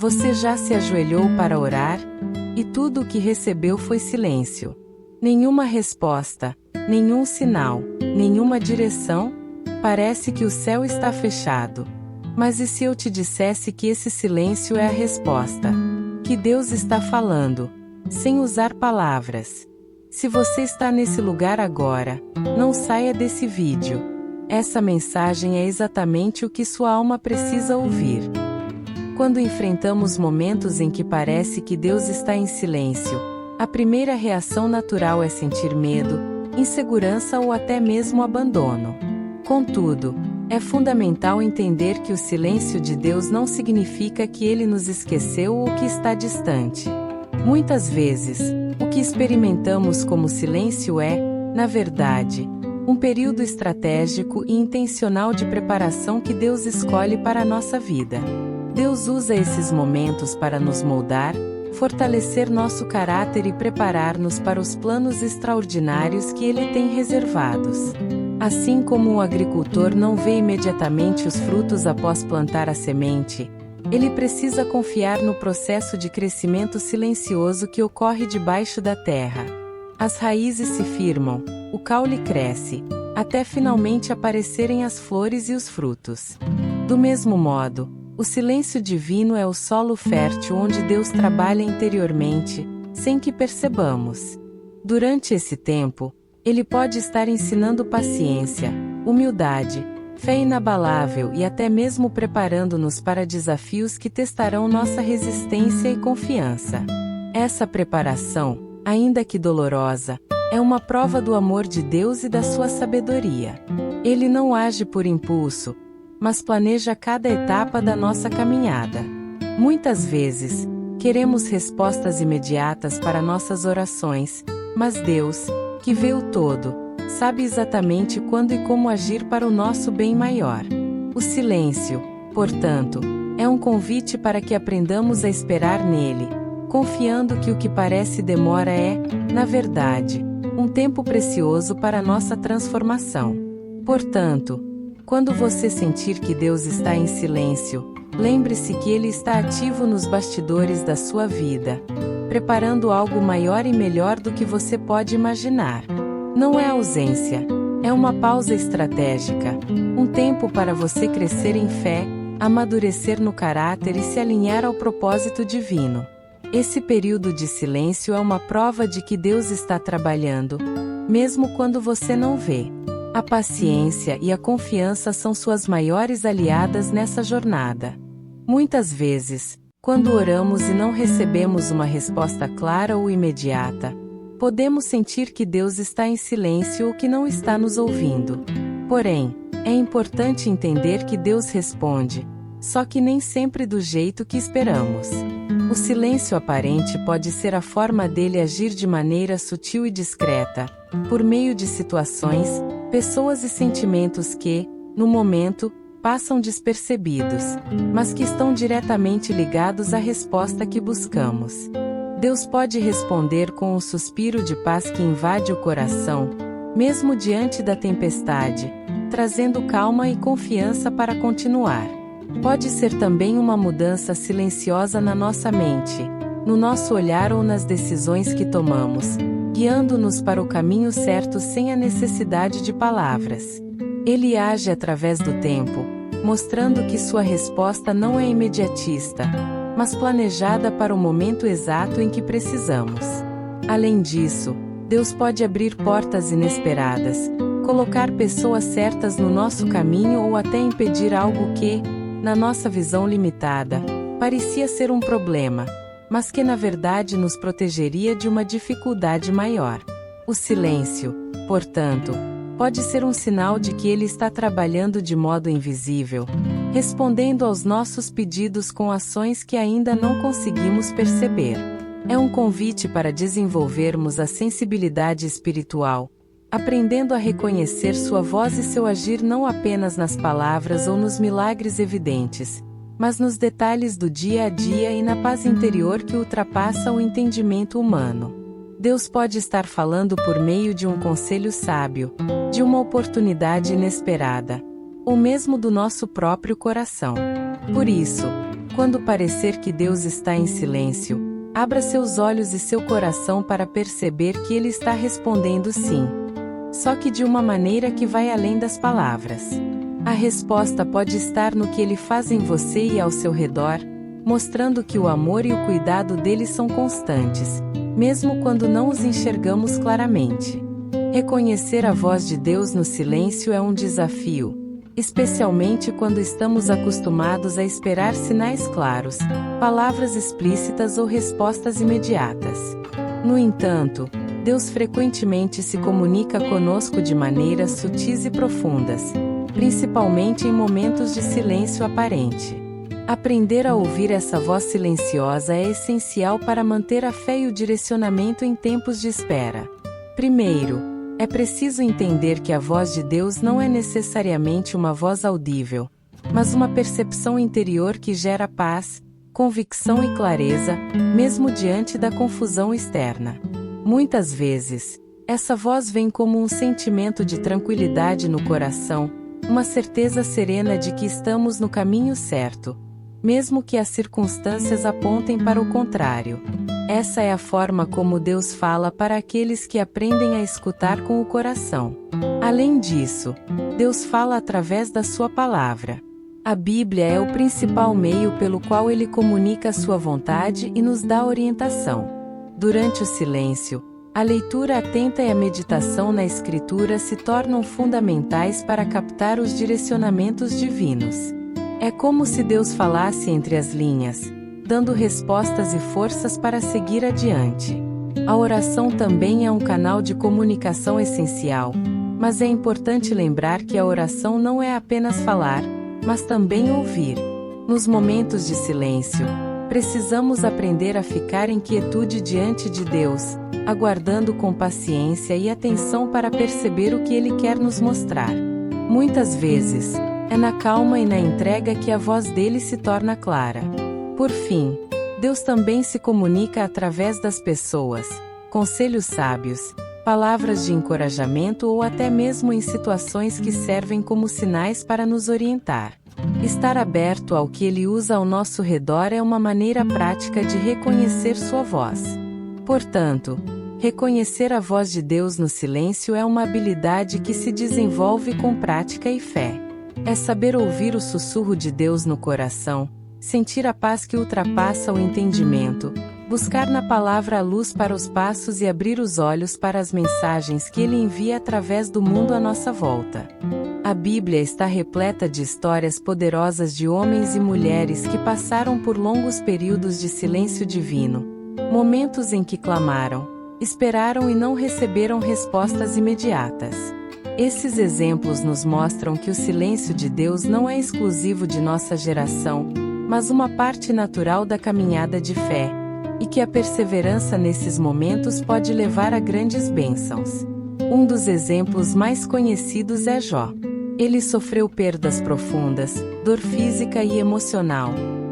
Você já se ajoelhou para orar? E tudo o que recebeu foi silêncio. Nenhuma resposta, nenhum sinal, nenhuma direção? Parece que o céu está fechado. Mas e se eu te dissesse que esse silêncio é a resposta? Que Deus está falando, sem usar palavras. Se você está nesse lugar agora, não saia desse vídeo. Essa mensagem é exatamente o que sua alma precisa ouvir. Quando enfrentamos momentos em que parece que Deus está em silêncio, a primeira reação natural é sentir medo, insegurança ou até mesmo abandono. Contudo, é fundamental entender que o silêncio de Deus não significa que Ele nos esqueceu ou que está distante. Muitas vezes, o que experimentamos como silêncio é, na verdade, um período estratégico e intencional de preparação que Deus escolhe para a nossa vida. Deus usa esses momentos para nos moldar, fortalecer nosso caráter e preparar-nos para os planos extraordinários que Ele tem reservados. Assim como o agricultor não vê imediatamente os frutos após plantar a semente, ele precisa confiar no processo de crescimento silencioso que ocorre debaixo da terra. As raízes se firmam, o caule cresce, até finalmente aparecerem as flores e os frutos. Do mesmo modo, o silêncio divino é o solo fértil onde Deus trabalha interiormente, sem que percebamos. Durante esse tempo, Ele pode estar ensinando paciência, humildade, fé inabalável e até mesmo preparando-nos para desafios que testarão nossa resistência e confiança. Essa preparação, ainda que dolorosa, é uma prova do amor de Deus e da sua sabedoria. Ele não age por impulso, mas planeja cada etapa da nossa caminhada. Muitas vezes, queremos respostas imediatas para nossas orações, mas Deus, que vê o todo, sabe exatamente quando e como agir para o nosso bem maior. O silêncio, portanto, é um convite para que aprendamos a esperar nele, confiando que o que parece demora é, na verdade, um tempo precioso para nossa transformação. Portanto, quando você sentir que Deus está em silêncio, lembre-se que Ele está ativo nos bastidores da sua vida, preparando algo maior e melhor do que você pode imaginar. Não é ausência, é uma pausa estratégica, um tempo para você crescer em fé, amadurecer no caráter e se alinhar ao propósito divino. Esse período de silêncio é uma prova de que Deus está trabalhando, mesmo quando você não vê. A paciência e a confiança são suas maiores aliadas nessa jornada. Muitas vezes, quando oramos e não recebemos uma resposta clara ou imediata, podemos sentir que Deus está em silêncio ou que não está nos ouvindo. Porém, é importante entender que Deus responde, só que nem sempre do jeito que esperamos. O silêncio aparente pode ser a forma dele agir de maneira sutil e discreta, por meio de situações, pessoas e sentimentos que, no momento, passam despercebidos, mas que estão diretamente ligados à resposta que buscamos. Deus pode responder com um suspiro de paz que invade o coração, mesmo diante da tempestade, trazendo calma e confiança para continuar. Pode ser também uma mudança silenciosa na nossa mente, no nosso olhar ou nas decisões que tomamos, guiando-nos para o caminho certo sem a necessidade de palavras. Ele age através do tempo, mostrando que sua resposta não é imediatista, mas planejada para o momento exato em que precisamos. Além disso, Deus pode abrir portas inesperadas, colocar pessoas certas no nosso caminho ou até impedir algo que, na nossa visão limitada, parecia ser um problema, mas que na verdade nos protegeria de uma dificuldade maior. O silêncio, portanto, pode ser um sinal de que Ele está trabalhando de modo invisível, respondendo aos nossos pedidos com ações que ainda não conseguimos perceber. É um convite para desenvolvermos a sensibilidade espiritual, aprendendo a reconhecer sua voz e seu agir não apenas nas palavras ou nos milagres evidentes, mas nos detalhes do dia a dia e na paz interior que ultrapassa o entendimento humano. Deus pode estar falando por meio de um conselho sábio, de uma oportunidade inesperada, ou mesmo do nosso próprio coração. Por isso, Quando parecer que Deus está em silêncio, abra seus olhos e seu coração para perceber que Ele está respondendo sim. Só que de uma maneira que vai além das palavras. A resposta pode estar no que Ele faz em você e ao seu redor, mostrando que o amor e o cuidado dele são constantes, mesmo quando não os enxergamos claramente. Reconhecer a voz de Deus no silêncio é um desafio, especialmente quando estamos acostumados a esperar sinais claros, palavras explícitas ou respostas imediatas. No entanto, Deus frequentemente se comunica conosco de maneiras sutis e profundas, principalmente em momentos de silêncio aparente. Aprender a ouvir essa voz silenciosa é essencial para manter a fé e o direcionamento em tempos de espera. Primeiro, é preciso entender que a voz de Deus não é necessariamente uma voz audível, mas uma percepção interior que gera paz, convicção e clareza, mesmo diante da confusão externa. Muitas vezes, essa voz vem como um sentimento de tranquilidade no coração, uma certeza serena de que estamos no caminho certo, mesmo que as circunstâncias apontem para o contrário. Essa é a forma como Deus fala para aqueles que aprendem a escutar com o coração. Além disso, Deus fala através da sua palavra. A Bíblia é o principal meio pelo qual Ele comunica a sua vontade e nos dá orientação. Durante o silêncio, a leitura atenta e a meditação na Escritura se tornam fundamentais para captar os direcionamentos divinos. É como se Deus falasse entre as linhas, dando respostas e forças para seguir adiante. A oração também é um canal de comunicação essencial, mas é importante lembrar que a oração não é apenas falar, mas também ouvir. Nos momentos de silêncio, precisamos aprender a ficar em quietude diante de Deus, aguardando com paciência e atenção para perceber o que Ele quer nos mostrar. Muitas vezes, é na calma e na entrega que a voz dele se torna clara. Por fim, Deus também se comunica através das pessoas, conselhos sábios, palavras de encorajamento ou até mesmo em situações que servem como sinais para nos orientar. Estar aberto ao que ele usa ao nosso redor é uma maneira prática de reconhecer sua voz. Portanto, reconhecer a voz de Deus no silêncio é uma habilidade que se desenvolve com prática e fé. É saber ouvir o sussurro de Deus no coração, sentir a paz que ultrapassa o entendimento, buscar na palavra a luz para os passos e abrir os olhos para as mensagens que Ele envia através do mundo à nossa volta. A Bíblia está repleta de histórias poderosas de homens e mulheres que passaram por longos períodos de silêncio divino, momentos em que clamaram, esperaram e não receberam respostas imediatas. Esses exemplos nos mostram que o silêncio de Deus não é exclusivo de nossa geração, mas uma parte natural da caminhada de fé, e que a perseverança nesses momentos pode levar a grandes bênçãos. Um dos exemplos mais conhecidos é Jó. Ele sofreu perdas profundas, dor física e emocional,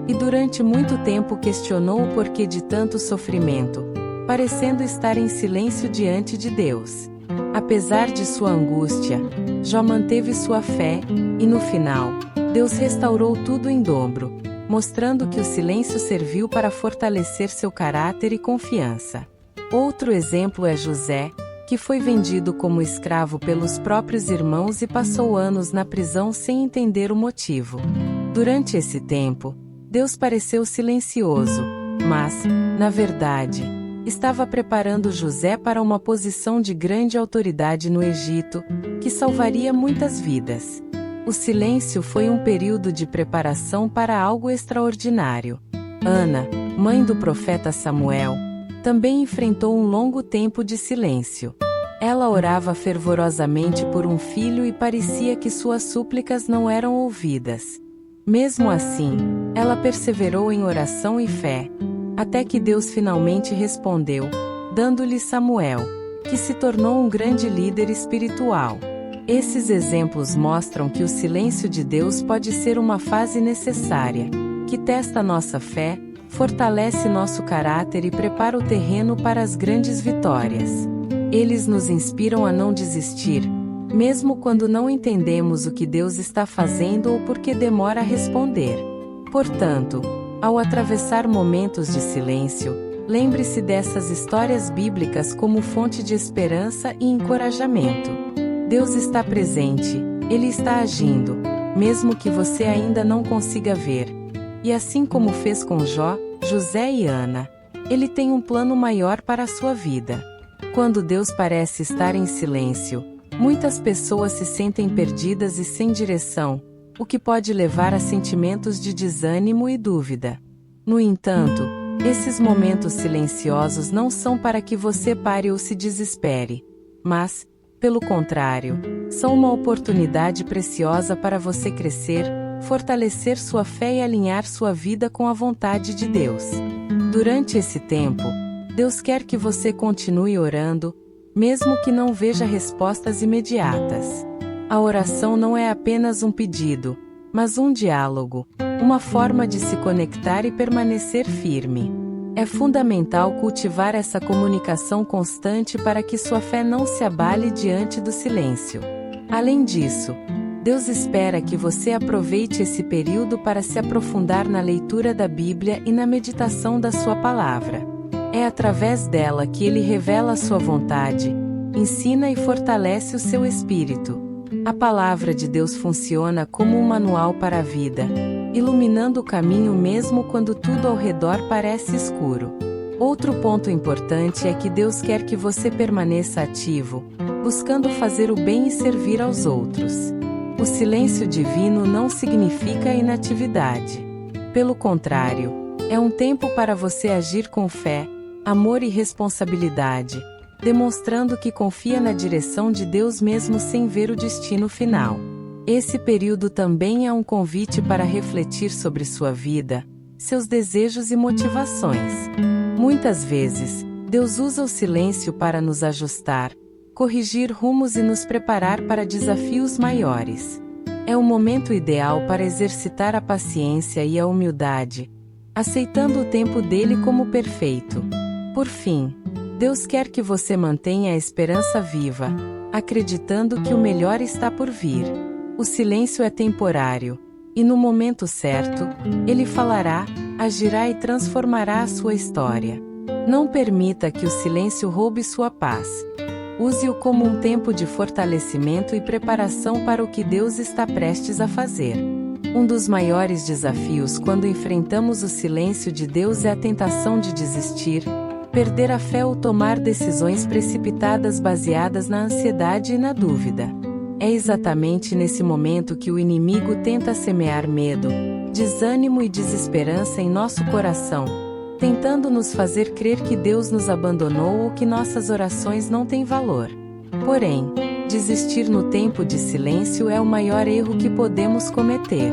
e durante muito tempo questionou o porquê de tanto sofrimento, parecendo estar em silêncio diante de Deus. Apesar de sua angústia, Jó manteve sua fé, e no final, Deus restaurou tudo em dobro, mostrando que o silêncio serviu para fortalecer seu caráter e confiança. Outro exemplo é José, que foi vendido como escravo pelos próprios irmãos e passou anos na prisão sem entender o motivo. Durante esse tempo, Deus pareceu silencioso, mas, na verdade, estava preparando José para uma posição de grande autoridade no Egito, que salvaria muitas vidas. O silêncio foi um período de preparação para algo extraordinário. Ana, mãe do profeta Samuel, também enfrentou um longo tempo de silêncio. Ela orava fervorosamente por um filho e parecia que suas súplicas não eram ouvidas. Mesmo assim, ela perseverou em oração e fé, até que Deus finalmente respondeu, dando-lhe Samuel, que se tornou um grande líder espiritual. Esses exemplos mostram que o silêncio de Deus pode ser uma fase necessária, que testa nossa fé, fortalece nosso caráter e prepara o terreno para as grandes vitórias. Eles nos inspiram a não desistir, mesmo quando não entendemos o que Deus está fazendo ou porque demora a responder. Portanto, Ao atravessar momentos de silêncio, lembre-se dessas histórias bíblicas como fonte de esperança e encorajamento. Deus está presente, Ele está agindo, mesmo que você ainda não consiga ver. E assim como fez com Jó, José e Ana, Ele tem um plano maior para a sua vida. Quando Deus parece estar em silêncio, muitas pessoas se sentem perdidas e sem direção, o que pode levar a sentimentos de desânimo e dúvida. No entanto, esses momentos silenciosos não são para que você pare ou se desespere, mas, pelo contrário, são uma oportunidade preciosa para você crescer, fortalecer sua fé e alinhar sua vida com a vontade de Deus. Durante esse tempo, Deus quer que você continue orando, mesmo que não veja respostas imediatas. A oração não é apenas um pedido, mas um diálogo, uma forma de se conectar e permanecer firme. É fundamental cultivar essa comunicação constante para que sua fé não se abale diante do silêncio. Além disso, Deus espera que você aproveite esse período para se aprofundar na leitura da Bíblia e na meditação da sua palavra. É através dela que Ele revela a sua vontade, ensina e fortalece o seu espírito. A palavra de Deus funciona como um manual para a vida, iluminando o caminho mesmo quando tudo ao redor parece escuro. Outro ponto importante é que Deus quer que você permaneça ativo, buscando fazer o bem e servir aos outros. O silêncio divino não significa inatividade. Pelo contrário, é um tempo para você agir com fé, amor e responsabilidade, demonstrando que confia na direção de Deus mesmo sem ver o destino final. Esse período também é um convite para refletir sobre sua vida, seus desejos e motivações. Muitas vezes, Deus usa o silêncio para nos ajustar, corrigir rumos e nos preparar para desafios maiores. É o momento ideal para exercitar a paciência e a humildade, aceitando o tempo dele como perfeito. Por fim, Deus quer que você mantenha a esperança viva, acreditando que o melhor está por vir. O silêncio é temporário, e no momento certo, Ele falará, agirá e transformará a sua história. Não permita que o silêncio roube sua paz. Use-o como um tempo de fortalecimento e preparação para o que Deus está prestes a fazer. Um dos maiores desafios quando enfrentamos o silêncio de Deus é a tentação de desistir, perder a fé ou tomar decisões precipitadas baseadas na ansiedade e na dúvida. É exatamente nesse momento que o inimigo tenta semear medo, desânimo e desesperança em nosso coração, tentando nos fazer crer que Deus nos abandonou ou que nossas orações não têm valor. Porém, desistir no tempo de silêncio é o maior erro que podemos cometer.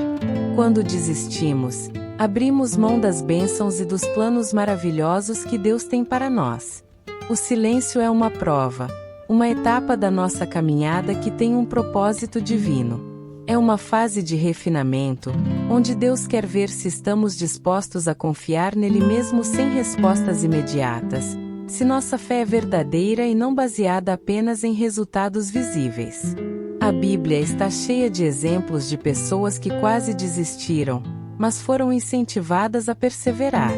Quando desistimos, abrimos mão das bênçãos e dos planos maravilhosos que Deus tem para nós. O silêncio é uma prova, uma etapa da nossa caminhada que tem um propósito divino. É uma fase de refinamento, onde Deus quer ver se estamos dispostos a confiar nele mesmo sem respostas imediatas, se nossa fé é verdadeira e não baseada apenas em resultados visíveis. A Bíblia está cheia de exemplos de pessoas que quase desistiram, mas foram incentivadas a perseverar.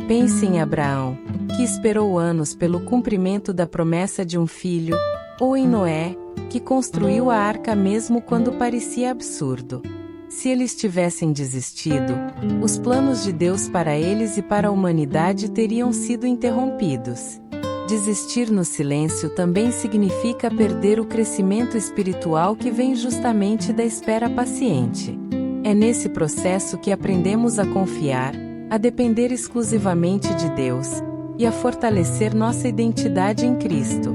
Pense em Abraão, que esperou anos pelo cumprimento da promessa de um filho, ou em Noé, que construiu a arca mesmo quando parecia absurdo. Se eles tivessem desistido, os planos de Deus para eles e para a humanidade teriam sido interrompidos. Desistir no silêncio também significa perder o crescimento espiritual que vem justamente da espera paciente. É nesse processo que aprendemos a confiar, a depender exclusivamente de Deus, e a fortalecer nossa identidade em Cristo.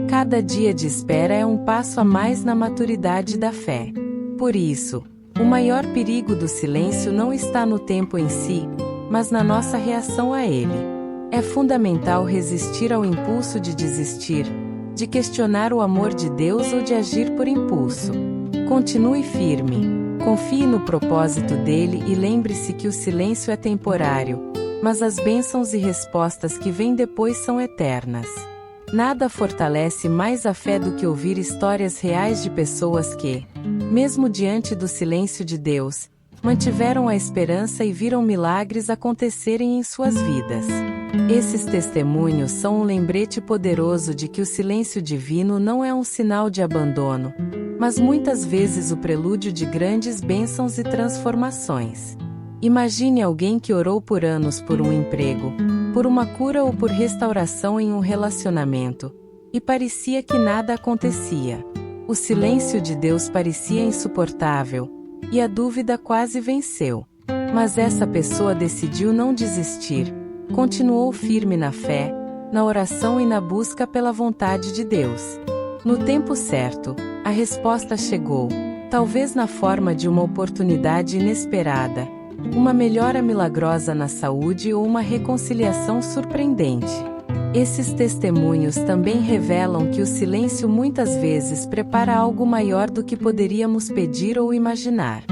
Cada dia de espera é um passo a mais na maturidade da fé. Por isso, o maior perigo do silêncio não está no tempo em si, mas na nossa reação a ele. É fundamental resistir ao impulso de desistir, de questionar o amor de Deus ou de agir por impulso. Continue firme. Confie no propósito dele e lembre-se que o silêncio é temporário, mas as bênçãos e respostas que vêm depois são eternas. Nada fortalece mais a fé do que ouvir histórias reais de pessoas que, mesmo diante do silêncio de Deus, mantiveram a esperança e viram milagres acontecerem em suas vidas. Esses testemunhos são um lembrete poderoso de que o silêncio divino não é um sinal de abandono, mas muitas vezes o prelúdio de grandes bênçãos e transformações. Imagine alguém que orou por anos por um emprego, por uma cura ou por restauração em um relacionamento, e parecia que nada acontecia. O silêncio de Deus parecia insuportável, e a dúvida quase venceu. Mas essa pessoa decidiu não desistir, continuou firme na fé, na oração e na busca pela vontade de Deus. No tempo certo, a resposta chegou, talvez na forma de uma oportunidade inesperada, uma melhora milagrosa na saúde ou uma reconciliação surpreendente. Esses testemunhos também revelam que o silêncio muitas vezes prepara algo maior do que poderíamos pedir ou imaginar.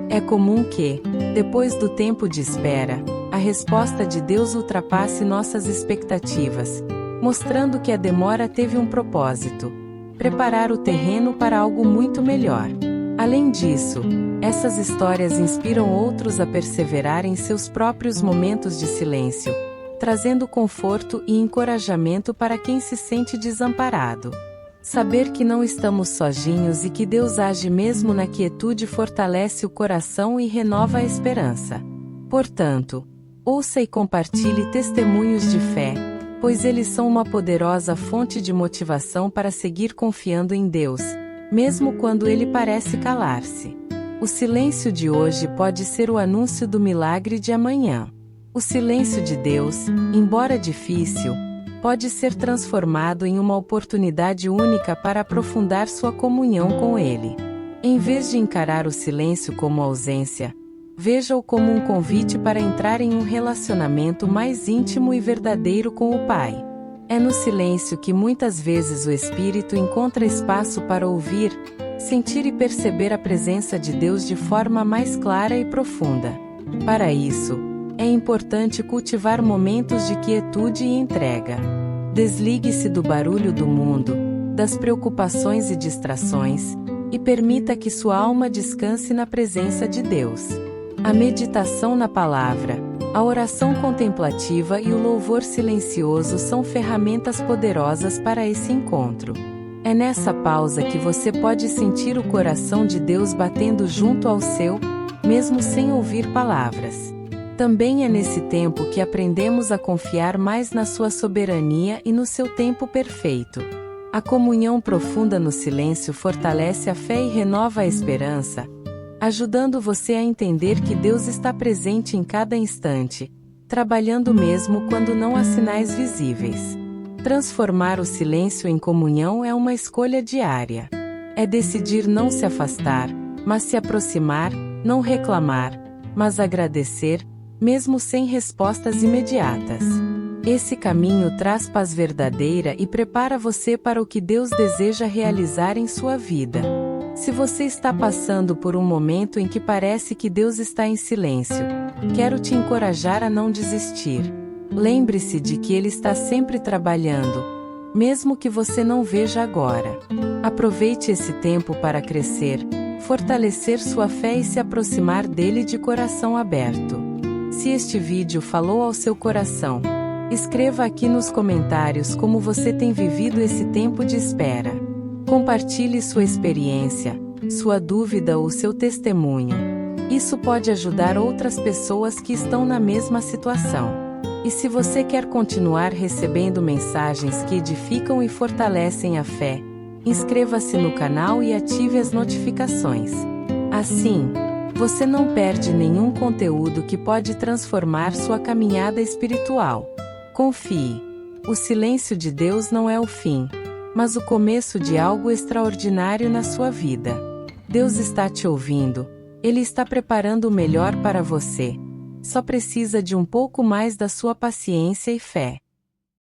É comum que, depois do tempo de espera, a resposta de Deus ultrapasse nossas expectativas, mostrando que a demora teve um propósito: preparar o terreno para algo muito melhor. Além disso, essas histórias inspiram outros a perseverar em seus próprios momentos de silêncio, trazendo conforto e encorajamento para quem se sente desamparado. Saber que não estamos sozinhos e que Deus age mesmo na quietude fortalece o coração e renova a esperança. Portanto, ouça e compartilhe testemunhos de fé, pois eles são uma poderosa fonte de motivação para seguir confiando em Deus, mesmo quando Ele parece calar-se. O silêncio de hoje pode ser o anúncio do milagre de amanhã. O silêncio de Deus, embora difícil, pode ser transformado em uma oportunidade única para aprofundar sua comunhão com Ele. Em vez de encarar o silêncio como ausência, veja-o como um convite para entrar em um relacionamento mais íntimo e verdadeiro com o Pai. É no silêncio que muitas vezes o Espírito encontra espaço para ouvir, sentir e perceber a presença de Deus de forma mais clara e profunda. Para isso, é importante cultivar momentos de quietude e entrega. Desligue-se do barulho do mundo, das preocupações e distrações, e permita que sua alma descanse na presença de Deus. A meditação na palavra, a oração contemplativa e o louvor silencioso são ferramentas poderosas para esse encontro. É nessa pausa que você pode sentir o coração de Deus batendo junto ao seu, mesmo sem ouvir palavras. Também é nesse tempo que aprendemos a confiar mais na sua soberania e no seu tempo perfeito. A comunhão profunda no silêncio fortalece a fé e renova a esperança, ajudando você a entender que Deus está presente em cada instante, trabalhando mesmo quando não há sinais visíveis. Transformar o silêncio em comunhão é uma escolha diária. É decidir não se afastar, mas se aproximar, não reclamar, mas agradecer, mesmo sem respostas imediatas. Esse caminho traz paz verdadeira e prepara você para o que Deus deseja realizar em sua vida. Se você está passando por um momento em que parece que Deus está em silêncio, quero te encorajar a não desistir. Lembre-se de que Ele está sempre trabalhando, mesmo que você não veja agora. Aproveite esse tempo para crescer, fortalecer sua fé e se aproximar dele de coração aberto. Se este vídeo falou ao seu coração, escreva aqui nos comentários como você tem vivido esse tempo de espera. Compartilhe sua experiência, sua dúvida ou seu testemunho. Isso pode ajudar outras pessoas que estão na mesma situação. E se você quer continuar recebendo mensagens que edificam e fortalecem a fé, inscreva-se no canal e ative as notificações. Assim, você não perde nenhum conteúdo que pode transformar sua caminhada espiritual. Confie. O silêncio de Deus não é o fim, mas o começo de algo extraordinário na sua vida. Deus está te ouvindo. Ele está preparando o melhor para você. Só precisa de um pouco mais da sua paciência e fé.